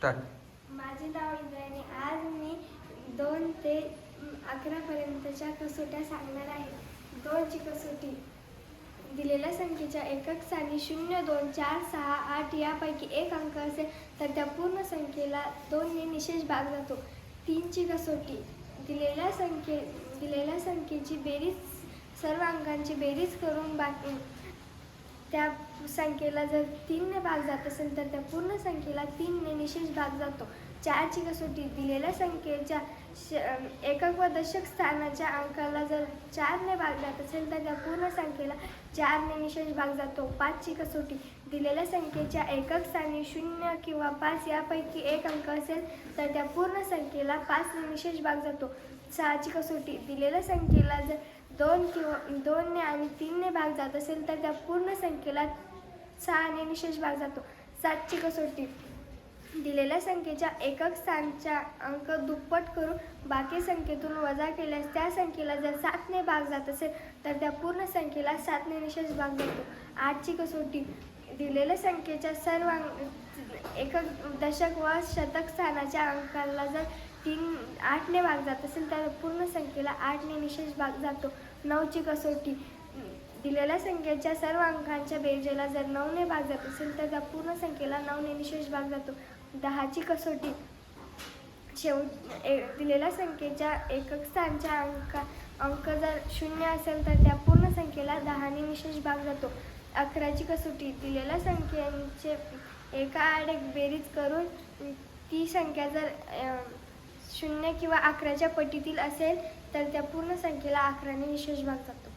Start. माझे नाव इंद्रायणी. आज मी 2 ते 11 पर्यंतच्या कसोट्या सांगणार आहे. 2 ची कसोटी. दिलेल्या संख्येच्या एकक स्थानी 0, 2, 4, 6, 8 यापैकी एक अंक असेल तर त्या पूर्ण संख्येला 2 ने निशेष भाग जातो. 3 ची कसोटी. दिलेल्या संख्येची बेरीज, सर्व अंकांची बेरीज करून त्या संख्येला जर 3 ने भाग जात असेल तर त्या पूर्ण संख्येला 3 ने निशेष भाग जातो. 4 ची कसोटी. दिलेल्या संख्येच्या एकक व दशक स्थानाच्या अंकाला जर 4 ने भाग जात असेल तर त्या पूर्ण संख्येला 4 ने निशेष भाग जातो. 5 ची कसोटी. दिलेल्या संख्येच्या एकक स्थानी 0 किंवा 5 यापैकी एक अंक असेल तर त्या पूर्ण संख्येला 5 ने निशेष भाग जातो. 6 ची कसोटी. दिलेल्या संख्येला जर 2 ने आणि 3 ने भाग जात असेल तर त्या पूर्ण संख्येला 6 ने निशेष भाग जातो. 7 ची कसोटी. दिलेल्या संख्येच्या एकक स्थानच्या अंक दुप्पट करून बाकी संख्येतून वजा केल्यास त्या संख्येला जर 7 ने भाग जात असेल तर त्या पूर्ण संख्येला 7 ने निशेष भाग जातो. 8 ची कसोटी. दिलेल्या संख्येच्या सर्व एकक, दशक व शतक स्थानाच्या अंकाला जर 8 ने भाग जात असेल तर पूर्ण संख्येला 8 ने निशेष भाग जातो. 9 ची कसोटी. दिलेल्या संख्येच्या सर्व अंकांच्या बेरजेला जर 9 ने भाग जात असेल तर त्या पूर्ण संख्येला 9 ने निशेष भाग जातो. 10 ची कसोटी. दिलेल्या संख्येच्या एकक स्थानच्या अंक जर 0 असेल तर त्या पूर्ण संख्येला 10 ने निशेष भाग जातो. 11 ची कसोटी. दिलेल्या संख्यांचे एकाआड एक बेरीज करून ती संख्या जर 0 किंवा 11च्या पटीतील असेल तर त्या पूर्ण संख्येला 11 ने निशेष भाग जातो.